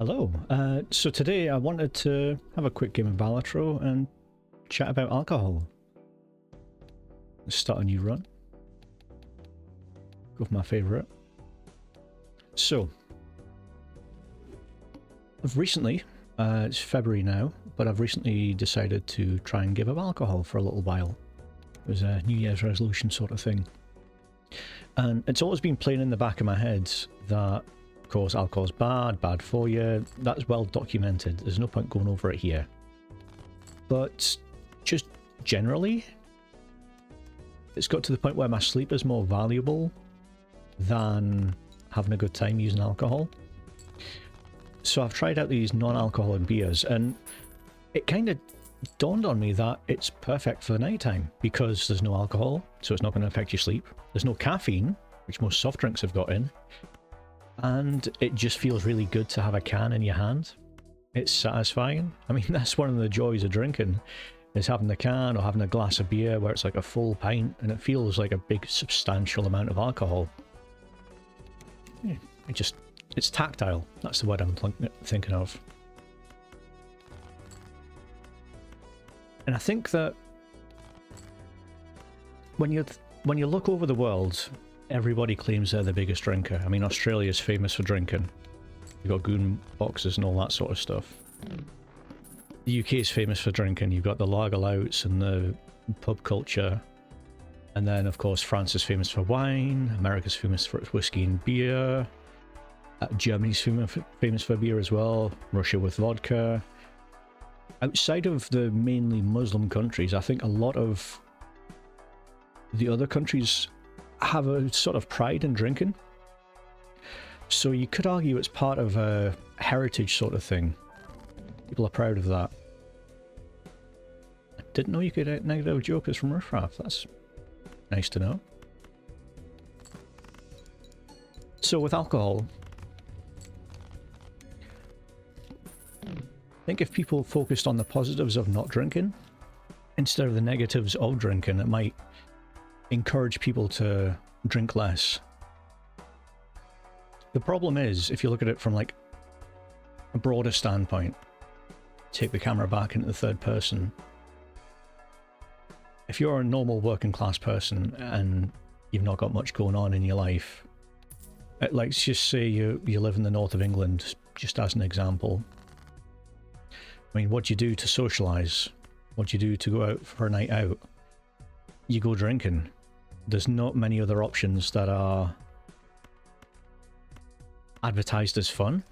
Hello. So today I wanted to have a quick game of Balatro and chat about alcohol. Let's start a new run. Go for my favourite. So, I've recently, it's February now, but I've recently decided to try and give up alcohol for a little while. It was a New Year's resolution sort of thing. And it's always been playing in the back of my head that, of course, alcohol's bad for you. That's well documented. There's no point going over it here. But just generally, it's got to the point where my sleep is more valuable than having a good time using alcohol. So I've tried out these non-alcoholic beers, and it kind of dawned on me that it's perfect for the nighttime because there's no alcohol, so it's not going to affect your sleep. There's no caffeine, which most soft drinks have got in. And it just feels really good to have a can in your hand. It's satisfying. I mean, that's one of the joys of drinking, is having the can or having a glass of beer where it's like a full pint and it feels like a big substantial amount of alcohol. Yeah, it's tactile. That's the word I'm thinking of. And I think that when you look over the world, everybody claims they're the biggest drinker. I mean, Australia's famous for drinking. You've got goon boxes and all that sort of stuff. The UK is famous for drinking. You've got the lager louts and the pub culture. And then, of course, France is famous for wine. America's famous for its whiskey and beer. Germany's famous for beer as well. Russia with vodka. Outside of the mainly Muslim countries, I think a lot of the other countries have a sort of pride in drinking. So you could argue it's part of a heritage sort of thing. People are proud of that. I didn't know you could get negative jokers from Riffraff. That's nice to know. So with alcohol, I think if people focused on the positives of not drinking instead of the negatives of drinking, it might encourage people to drink less. The problem is, if you look at it from like a broader standpoint, take the camera back into the third person. If you're a normal working class person and you've not got much going on in your life, let's just say you live in the north of England, just as an example. I mean, what do you do to socialise? What do you do to go out for a night out? You go drinking. There's not many other options that are advertised as fun.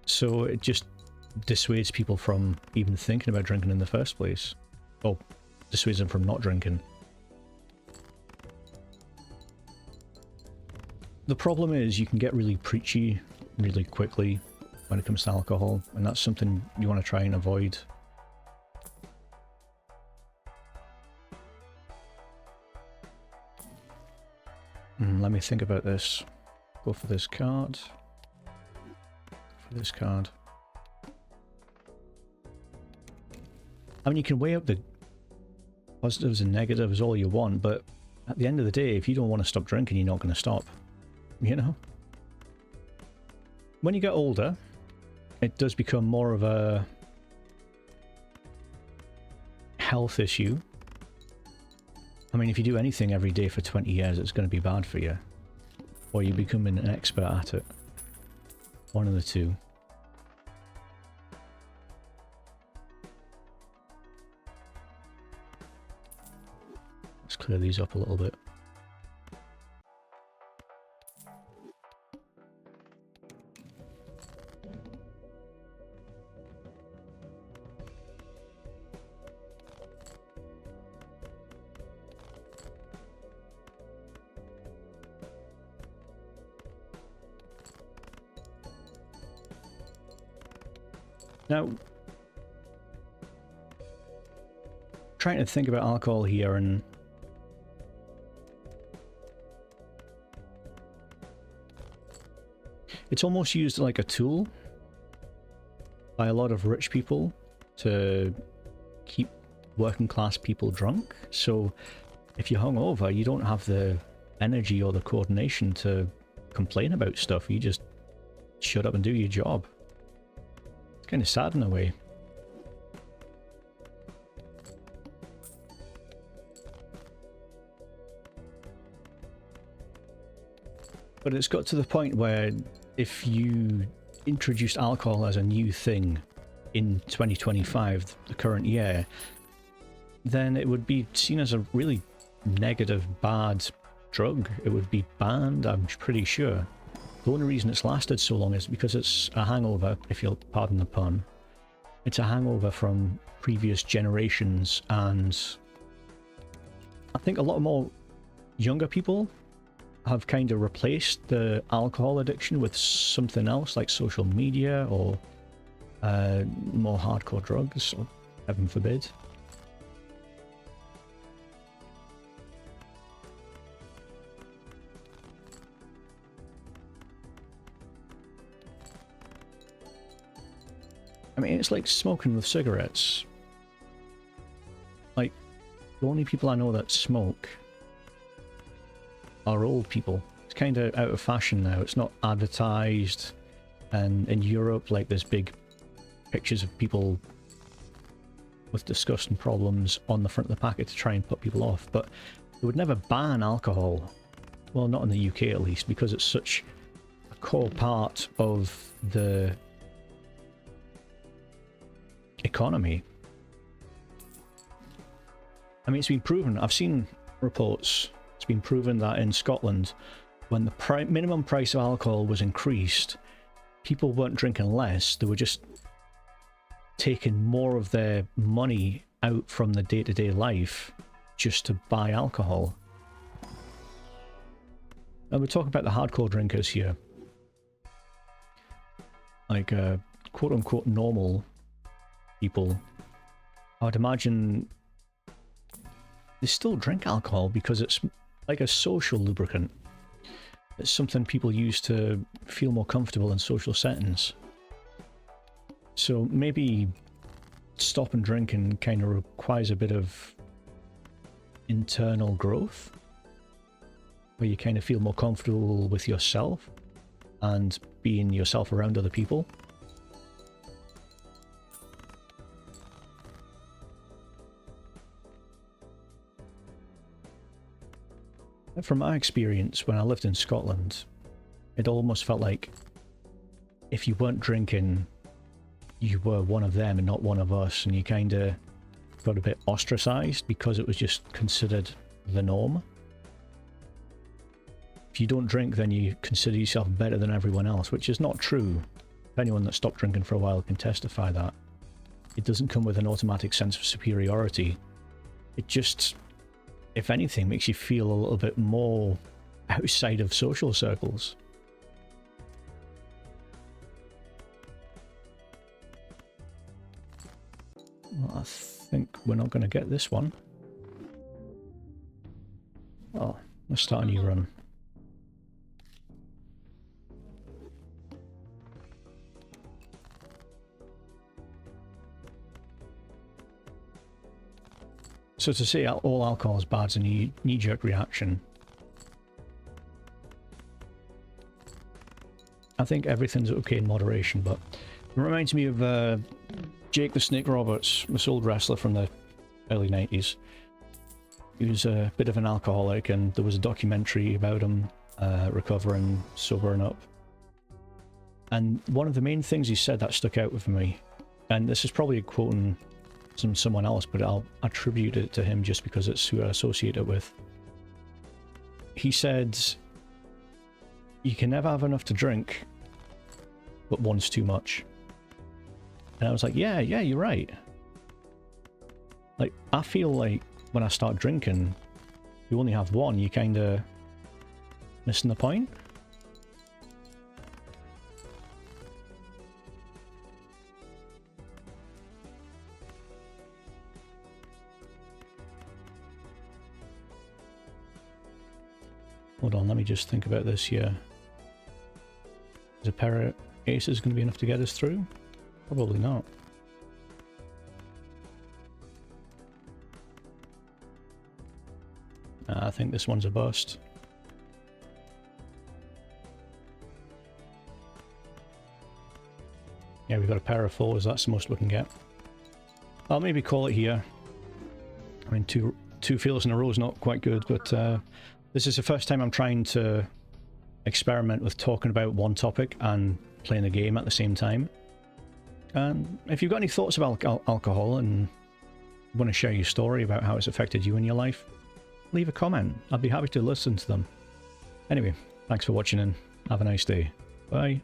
So it just dissuades people from even thinking about drinking in the first place. Or dissuades them from not drinking. The problem is you can get really preachy really quickly when it comes to alcohol, and that's something you want to try and avoid. Let me think about this. Go for this card. For this card. I mean, you can weigh up the positives and negatives all you want, but at the end of the day, if you don't want to stop drinking, you're not going to stop. You know? When you get older, it does become more of a health issue. I mean, if you do anything every day for 20 years, it's going to be bad for you. Or you're becoming an expert at it. One of the two. Let's clear these up a little bit. Now, trying to think about alcohol here, and it's almost used like a tool by a lot of rich people to keep working class people drunk. So if you're hungover, you don't have the energy or the coordination to complain about stuff. You just shut up and do your job. It's kind of sad in a way. But it's got to the point where if you introduced alcohol as a new thing in 2025, the current year, then it would be seen as a really negative, bad drug. It would be banned, I'm pretty sure. The only reason it's lasted so long is because it's a hangover, if you'll pardon the pun. It's a hangover from previous generations, and I think a lot more younger people have kind of replaced the alcohol addiction with something else, like social media or more hardcore drugs, or heaven forbid. I mean, it's like smoking with cigarettes. Like, the only people I know that smoke are old people. It's kind of out of fashion now. It's not advertised, and in Europe, like, there's big pictures of people with disgusting problems on the front of the packet to try and put people off, but they would never ban alcohol. Well, not in the UK at least, because it's such a core part of the economy. I mean, it's been proven, I've seen reports, it's been proven that in Scotland, when the minimum price of alcohol was increased, people weren't drinking less, they were just taking more of their money out from the day-to-day life just to buy alcohol. And we're talking about the hardcore drinkers here. Like, quote-unquote normal people, I'd imagine they still drink alcohol because it's like a social lubricant. It's something people use to feel more comfortable in social settings. So maybe stopping drinking kind of requires a bit of internal growth, where you kind of feel more comfortable with yourself and being yourself around other people. From my experience, when I lived in Scotland, it almost felt like if you weren't drinking, you were one of them and not one of us, and you kind of got a bit ostracized because it was just considered the norm. If you don't drink, then you consider yourself better than everyone else, which is not true. Anyone that stopped drinking for a while can testify that. It doesn't come with an automatic sense of superiority. It just, if anything, makes you feel a little bit more outside of social circles. Well, I think we're not going to get this one. Oh, let's start a new run. So to say all alcohol is bad is a knee-jerk reaction. I think everything's okay in moderation, but it reminds me of Jake the Snake Roberts, this old wrestler from the early 90s. He was a bit of an alcoholic, and there was a documentary about him recovering, sobering up. And one of the main things he said that stuck out with me, and this is probably quoting someone else, but I'll attribute it to him just because it's who I associate it with. He said, you can never have enough to drink, but one's too much. And I was like, yeah, you're right. Like, I feel like when I start drinking, you only have one, you kind of missing the point. Hold on, let me just think about this here. Is a pair of aces going to be enough to get us through? Probably not. I think this one's a bust. Yeah, we've got a pair of 4s. That's the most we can get. I'll maybe call it here. I mean, two fails in a row is not quite good, but this is the first time I'm trying to experiment with talking about one topic and playing a game at the same time. And if you've got any thoughts about alcohol and want to share your story about how it's affected you in your life, leave a comment. I'd be happy to listen to them. Anyway, thanks for watching and have a nice day. Bye.